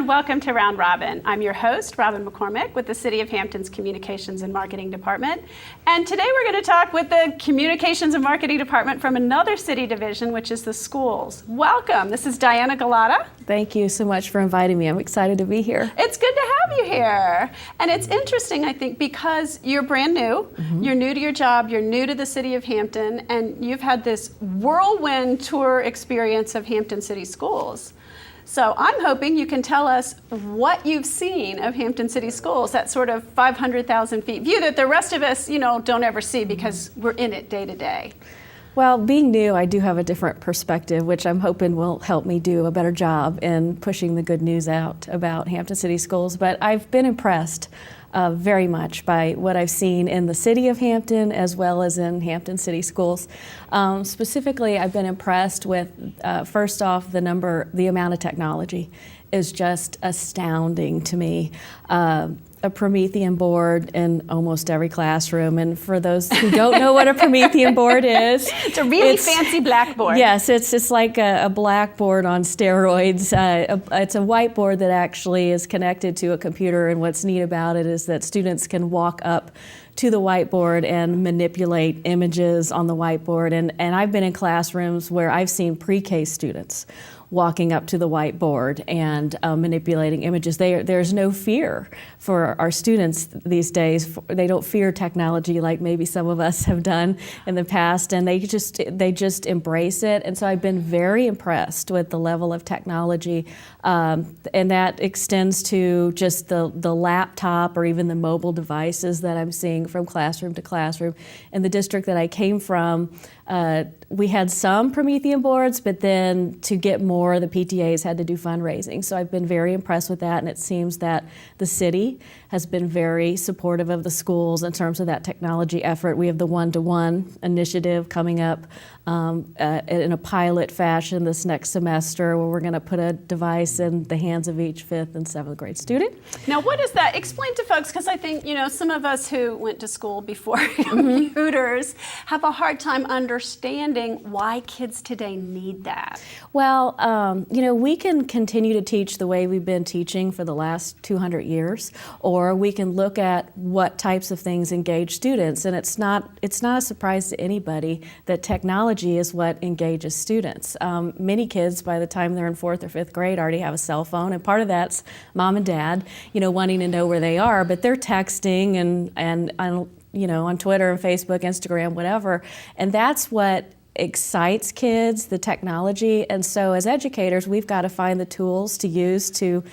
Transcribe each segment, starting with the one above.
and welcome to Round Robin. I'm your host, Robin McCormick, with the City of Hampton's Communications and Marketing Department. And today we're going to talk with the Communications and Marketing Department from another city division, which is the schools. Welcome. This is Diana Gulotta. Thank you so much for inviting me. I'm excited to be here. It's good to have you here. And it's interesting, I think, because you're brand new, you're new to your job, you're new to the City of Hampton, and you've had this whirlwind tour experience of Hampton City Schools. So I'm hoping you can tell us what you've seen of Hampton City Schools, that sort of 500,000 feet view that the rest of us, don't ever see because we're in it day to day. Well, being new, I do have a different perspective, which I'm hoping will help me do a better job in pushing the good news out about Hampton City Schools. But I've been impressed very much by what I've seen in the city of Hampton as well as in Hampton City Schools. Specifically, I've been impressed with, first off, the amount of technology is just astounding to me. A Promethean board in almost every classroom. And for those who don't know what a Promethean board is, it's a really fancy blackboard. Yes, it's like a blackboard on steroids. It's a whiteboard that actually is connected to a computer, and what's neat about it is that students can walk up to the whiteboard and manipulate images on the whiteboard. And I've been in classrooms where I've seen pre-K students walking up to the whiteboard and manipulating images. There's no fear for our students these days. They don't fear technology like maybe some of us have done in the past, and they just embrace it. And so I've been very impressed with the level of technology, and that extends to just the laptop or even the mobile devices that I'm seeing from classroom to classroom. In the district that I came from, we had some Promethean boards, but then to get more, the PTAs had to do fundraising. So I've been very impressed with that, and it seems that the city has been very supportive of the schools in terms of that technology effort. We have the one-to-one initiative coming up in a pilot fashion this next semester, where we're going to put a device in the hands of each 5th and 7th grade student. Now, what is that? Explain to folks, because I think, some of us who went to school before computers have a hard time understanding why kids today need that. Well, we can continue to teach the way we've been teaching for the last 200 years, or we can look at what types of things engage students. And it's not a surprise to anybody that technology is what engages students. Many kids, by the time they're in 4th or 5th grade, already have a cell phone, and part of that's mom and dad, wanting to know where they are, but they're texting and on Twitter and Facebook, Instagram, whatever, and that's what excites kids, the technology. And so as educators, we've got to find the tools to use to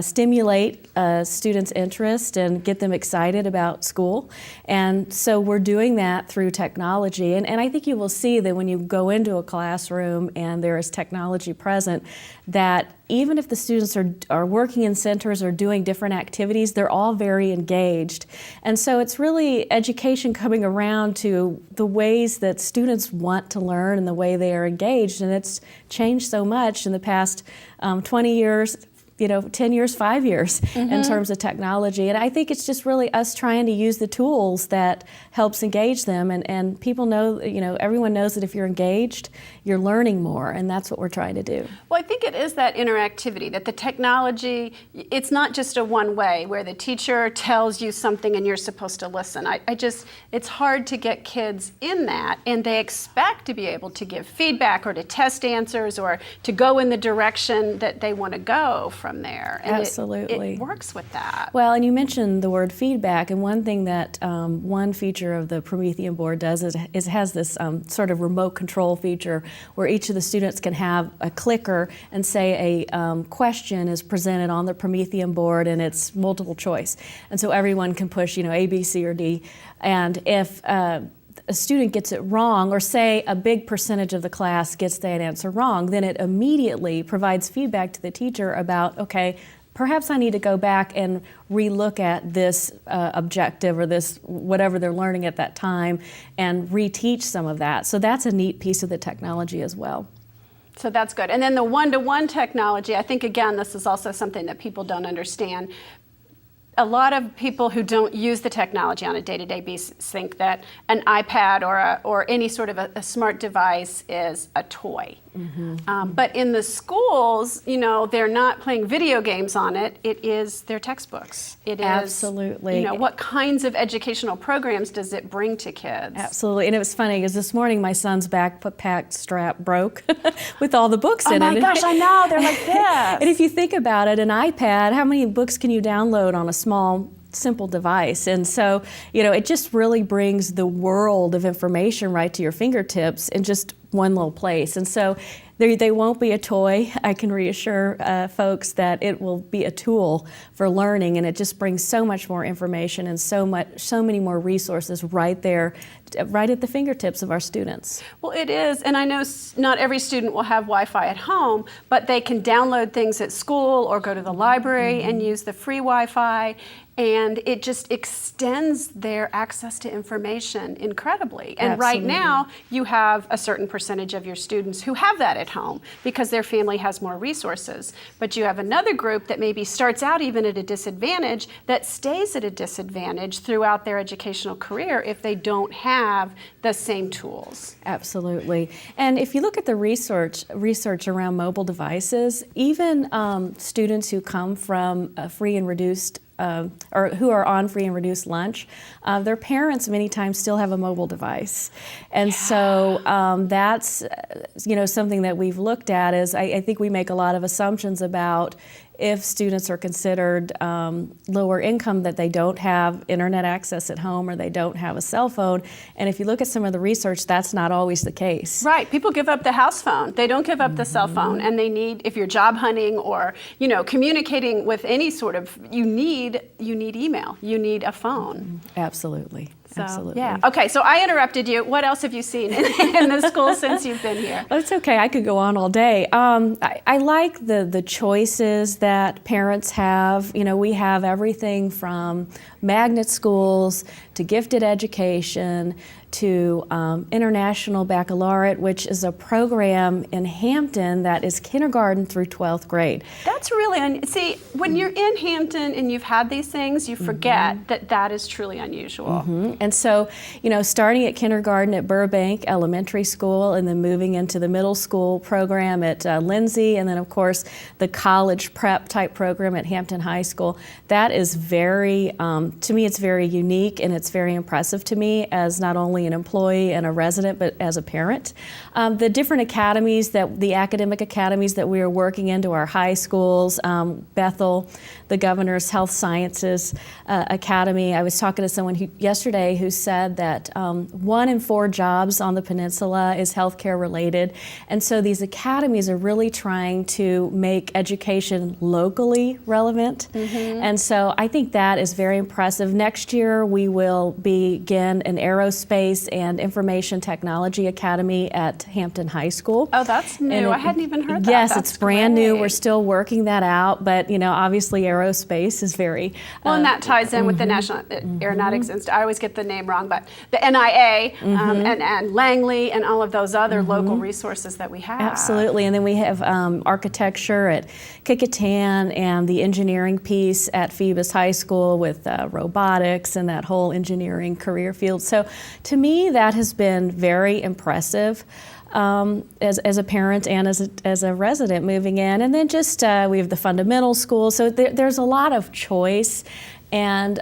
stimulate students' interest and get them excited about school. And so we're doing that through technology. And I think you will see that when you go into a classroom and there is technology present, that even if the students are working in centers or doing different activities, they're all very engaged. And so it's really education coming around to the ways that students want to learn and the way they are engaged. And it's changed so much in the past 20 years, 10 years, 5 years in terms of technology. And I think it's just really us trying to use the tools that helps engage them. And people know, everyone knows that if you're engaged, you're learning more. And that's what we're trying to do. Well, I think it is that interactivity, that the technology, it's not just a one way where the teacher tells you something and you're supposed to listen. It's hard to get kids in that, and they expect to be able to give feedback or to test answers or to go in the direction that they want to go from there. And absolutely. It works with that. Well, and you mentioned the word feedback, and one thing that one feature of the Promethean board does is it has this sort of remote control feature where each of the students can have a clicker and say a question is presented on the Promethean board, and it's multiple choice. And so everyone can push, A, B, C, or D. And if a student gets it wrong, or say a big percentage of the class gets that answer wrong, then it immediately provides feedback to the teacher about, okay, perhaps I need to go back and relook at this objective or this whatever they're learning at that time and reteach some of that. So that's a neat piece of the technology as well. So that's good. And then the one-to-one technology, I think, again, this is also something that people don't understand. A lot of people who don't use the technology on a day-to-day basis think that an iPad or any sort of a smart device is a toy. But in the schools, you know, they're not playing video games on it. It is their textbooks. It is, Absolutely. you know, what kinds of educational programs does it bring to kids? Absolutely. And it was funny because this morning my son's backpack strap broke with all the books in it. Oh my gosh, I know. They're like this. And if you think about it, an iPad, how many books can you download on a small, simple device? And so, you know, it just really brings the world of information right to your fingertips in just one little place. And so they won't be a toy. I can reassure folks that it will be a tool for learning, and it just brings so much more information and so many more resources right there, right at the fingertips of our students. Well, it is, and I know not every student will have Wi-Fi at home, but they can download things at school or go to the library and use the free Wi-Fi, and it just extends their access to information incredibly. And right now, you have a certain percentage of your students who have that at home because their family has more resources. But you have another group that maybe starts out even at a disadvantage that stays at a disadvantage throughout their educational career if they don't have the same tools. Absolutely. And if you look at the research around mobile devices, even students who come from a free and reduced or who are on free and reduced lunch, their parents many times still have a mobile device. And so that's something that we've looked at is I think we make a lot of assumptions about if students are considered lower income, that they don't have internet access at home or they don't have a cell phone. And if you look at some of the research, that's not always the case. Right. People give up the house phone. They don't give up the cell phone. And they need, if you're job hunting or, you know, communicating with any sort of, you need email. You need a phone. Absolutely. So, Absolutely. yeah. Okay, so I interrupted you. What else have you seen in the school since you've been here? That's okay. I could go on all day. I like the choices that parents have. You know, we have everything from magnet schools to gifted education to International Baccalaureate, which is a program in Hampton that is kindergarten through 12th grade. That's really, see, when you're in Hampton and you've had these things, you forget that that is truly unusual. And so, you know, starting at kindergarten at Burbank Elementary School and then moving into the middle school program at Lindsay, and then of course the college prep type program at Hampton High School, that is very, to me it's very unique and it's very impressive to me as not only an employee and a resident, but as a parent. The different academies, the academic academies that we are working into our high schools, Bethel, the Governor's Health Sciences Academy. I was talking to someone yesterday who said that 1 in 4 jobs on the peninsula is healthcare related. And so these academies are really trying to make education locally relevant. And so I think that is very impressive. Next year we will begin an aerospace and information technology academy at Hampton High School. Oh, that's new. I hadn't even heard that. Yes, that's it's brand great. new. We're still working that out, but you know, obviously aerospace is very well, and that ties in with the National Aeronautics Institute. I always get the name wrong, but the NIA and Langley and all of those other local resources that we have. Absolutely, and then we have architecture at Kicquetan and the engineering piece at Phoebus High School with robotics and that whole engineering career field. So to me, that has been very impressive. As a parent and as a resident moving in. And then just we have the fundamental school, so there's a lot of choice. And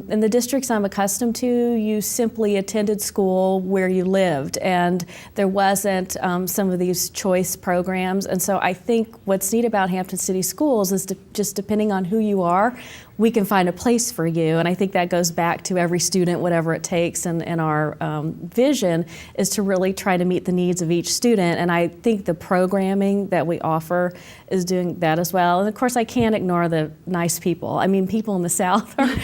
in the districts I'm accustomed to, you simply attended school where you lived, and there wasn't some of these choice programs. And so I think what's neat about Hampton City Schools is just depending on who you are, we can find a place for you. And I think that goes back to every student, whatever it takes. And our vision is to really try to meet the needs of each student. And I think the programming that we offer is doing that as well. And of course, I can't ignore the nice people. I mean, people in the South are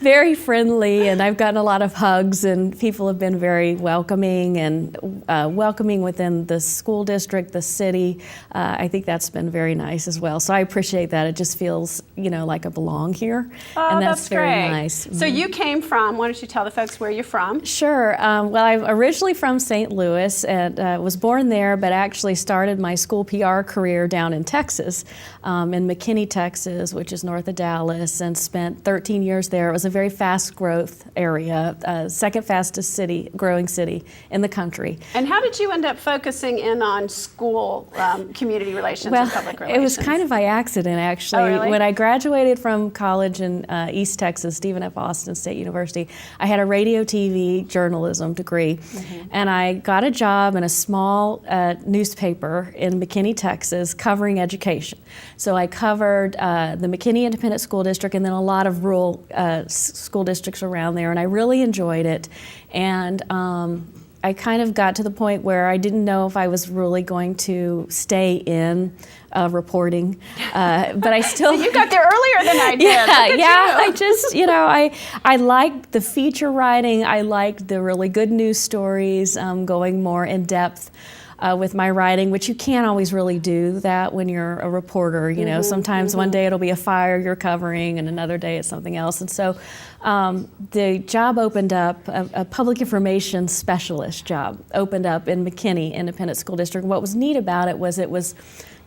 very friendly, and I've gotten a lot of hugs, and people have been very welcoming and welcoming within the school district, the city. I think that's been very nice as well. So I appreciate that. It just feels, you know, like I belong here. Oh, and that's very great. nice. So you came from, why don't you tell the folks where you're from? Sure. Well, I'm originally from St. Louis and was born there, but actually started my school PR career down in Texas, in McKinney, Texas, which is north of Dallas, and spent 13 13 years there. It was a very fast growth area, second fastest growing city in the country. And how did you end up focusing in on school community relations and public relations? It was kind of by accident, actually. Oh, really? When I graduated from college in East Texas, Stephen F. Austin State University, I had a radio, TV, journalism degree, and I got a job in a small newspaper in McKinney, Texas, covering education. So I covered the McKinney Independent School District and then a lot of rural school districts around there, and I really enjoyed it. And I kind of got to the point where I didn't know if I was really going to stay in reporting, but I still. So you got there earlier than I did. Yeah. I just, I liked the feature writing. I liked the really good news stories, going more in depth with my writing, which you can't always really do that when you're a reporter. Sometimes one day it'll be a fire you're covering, and another day it's something else. And so the job opened up, a public information specialist job opened up in McKinney Independent School District. What was neat about it was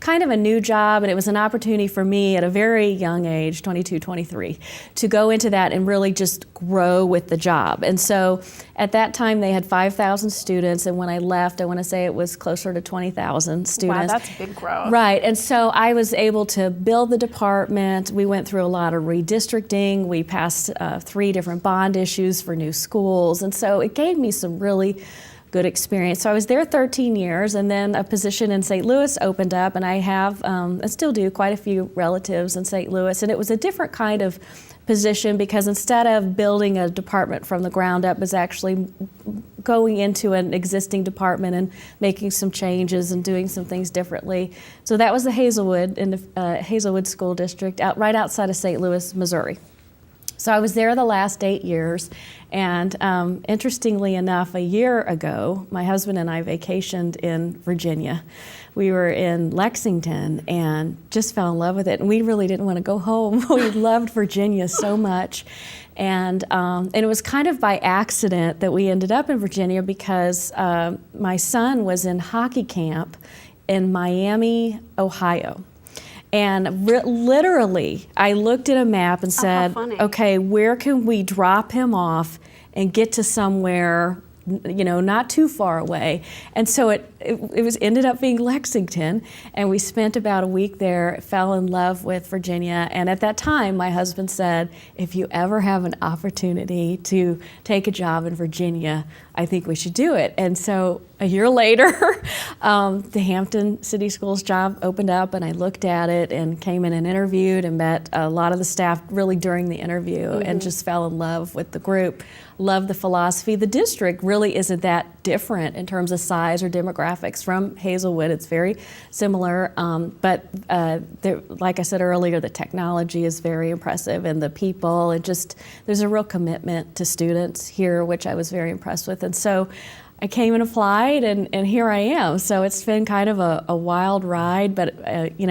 kind of a new job, and it was an opportunity for me at a very young age, 22, 23, to go into that and really just grow with the job. And so at that time they had 5,000 students, and when I left, I want to say it was closer to 20,000 students. Wow, that's a big growth. Right, and so I was able to build the department. We went through a lot of redistricting. We passed 3 different bond issues for new schools, and so it gave me some really good experience. So I was there 13 years, and then a position in St. Louis opened up, and I have, I still do, quite a few relatives in St. Louis, and it was a different kind of position because instead of building a department from the ground up, is actually going into an existing department and making some changes and doing some things differently. So that was the Hazelwood in the Hazelwood School District, right outside of St. Louis, Missouri. So I was there the last 8 years, and interestingly enough, a year ago, my husband and I vacationed in Virginia. We were in Lexington and just fell in love with it, and we really didn't want to go home. We loved Virginia so much. And it was kind of by accident that we ended up in Virginia because my son was in hockey camp in Miami, Ohio. And literally, I looked at a map and said, okay, where can we drop him off and get to somewhere, not too far away? And so it ended up being Lexington, and we spent about a week there, fell in love with Virginia. And at that time, my husband said, if you ever have an opportunity to take a job in Virginia, I think we should do it. And so a year later, the Hampton City Schools job opened up, and I looked at it and came in and interviewed and met a lot of the staff really during the interview and just fell in love with the group, loved the philosophy. The district really isn't that different in terms of size or demographics from Hazelwood. It's very similar, but like I said earlier, the technology is very impressive, and the people, and just there's a real commitment to students here, which I was very impressed with. And so I came and applied, and here I am. So it's been kind of a wild ride, but and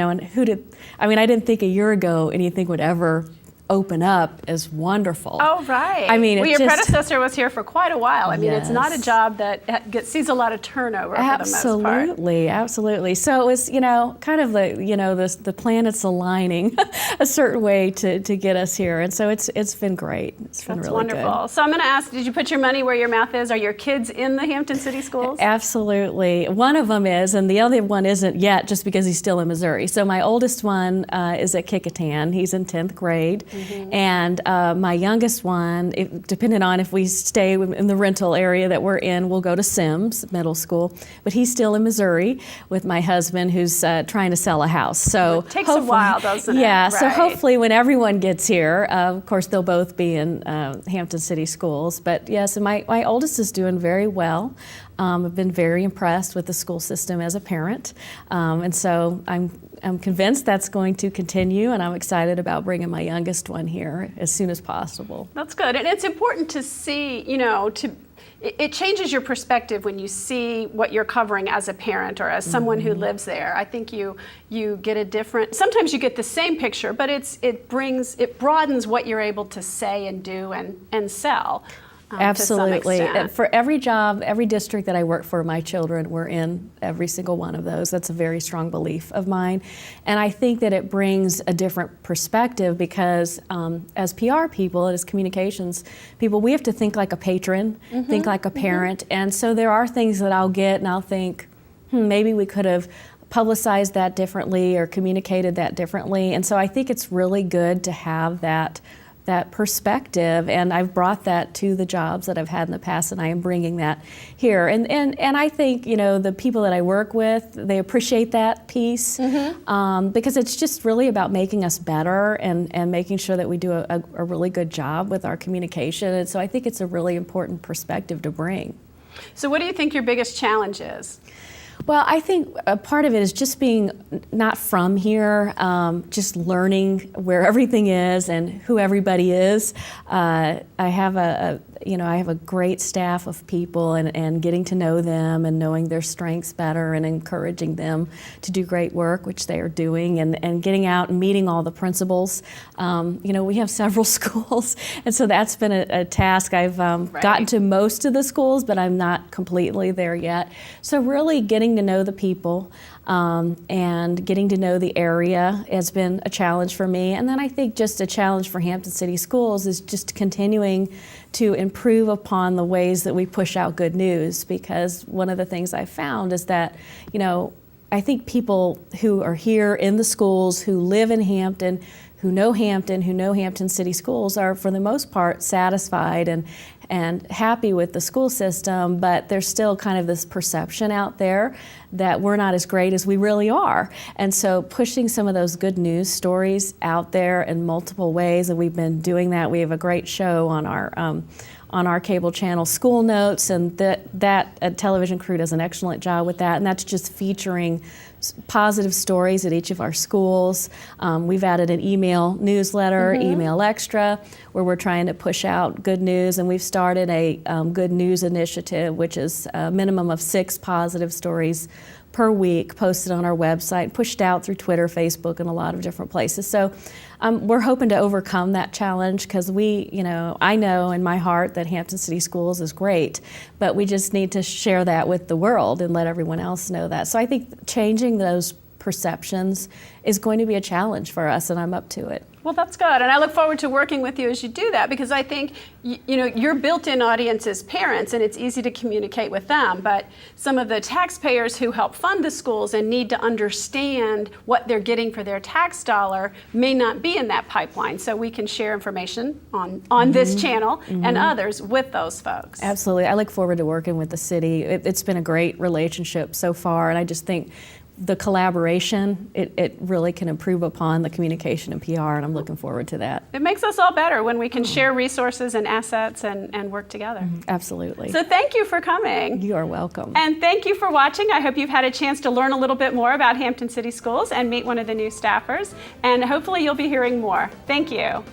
I didn't think a year ago anything would ever open up is wonderful. Oh, right. I mean, your predecessor was here for quite a while. I mean, Yes. It's not a job that sees a lot of turnover for the most part. Absolutely. So it was, kind of the planets aligning a certain way to get us here, and so it's been great. It's been really wonderful. good. So I'm going to ask, did you put your money where your mouth is? Are your kids in the Hampton City Schools? Absolutely. One of them is, and the other one isn't yet, just because he's still in Missouri. So my oldest one is at Kecoughtan. He's in 10th grade. And my youngest one, depending on if we stay in the rental area that we're in, we'll go to Sims Middle School. But he's still in Missouri with my husband, who's trying to sell a house. So it takes a while, doesn't it? Yeah. Right. So hopefully, when everyone gets here, of course they'll both be in Hampton City Schools. But yes, and my oldest is doing very well. I've been very impressed with the school system as a parent, and so I'm convinced that's going to continue, and I'm excited about bringing my youngest one here as soon as possible. That's good, and it's important to see, it changes your perspective when you see what you're covering as a parent or as someone who lives there. I think you get a different, sometimes you get the same picture, but it broadens what you're able to say and do and sell. Absolutely. To some extent. For every job, every district that I work for, my children were in every single one of those. That's a very strong belief of mine. And I think that it brings a different perspective because as PR people, as communications people, we have to think like a patron, think like a parent. And so there are things that I'll get and I'll think, maybe we could have publicized that differently or communicated that differently. And so I think it's really good to have that perspective, and I've brought that to the jobs that I've had in the past, and I am bringing that here. And I think, the people that I work with, they appreciate that piece because it's just really about making us better and making sure that we do a really good job with our communication. And so I think it's a really important perspective to bring. So what do you think your biggest challenge is? Well, I think a part of it is just being not from here, just learning where everything is and who everybody is. I have a great staff of people and getting to know them and knowing their strengths better and encouraging them to do great work, which they are doing, and getting out and meeting all the principals. We have several schools, and so that's been a task. I've gotten to most of the schools, but I'm not completely there yet. So really getting to know the people and getting to know the area has been a challenge for me. And then I think just a challenge for Hampton City Schools is just continuing to improve upon the ways that we push out good news, because one of the things I found is that, I think people who are here in the schools, who live in Hampton, who know Hampton City Schools are for the most part satisfied and happy with the school system, but there's still kind of this perception out there that we're not as great as we really are. And so pushing some of those good news stories out there in multiple ways, and we've been doing that. We have a great show on our cable channel, School Notes, and that television crew does an excellent job with that, and that's just featuring positive stories at each of our schools. We've added an email newsletter, Email Extra, where we're trying to push out good news, and we've started a good news initiative, which is a minimum of 6 positive stories per week posted on our website, pushed out through Twitter, Facebook, and a lot of different places. So we're hoping to overcome that challenge because I know in my heart that Hampton City Schools is great, but we just need to share that with the world and let everyone else know that. So I think changing those perceptions is going to be a challenge for us, and I'm up to it. Well, that's good, and I look forward to working with you as you do that, because I think your built-in audience is parents, and it's easy to communicate with them, but some of the taxpayers who help fund the schools and need to understand what they're getting for their tax dollar may not be in that pipeline, so we can share information on this channel and others with those folks. Absolutely. I look forward to working with the city. It's been a great relationship so far, and I just think the collaboration, it really can improve upon the communication and PR, and I'm looking forward to that. It makes us all better when we can share resources and assets and work together. Absolutely. So thank you for coming. You are welcome. And thank you for watching. I hope you've had a chance to learn a little bit more about Hampton City Schools and meet one of the new staffers, and hopefully you'll be hearing more. Thank you.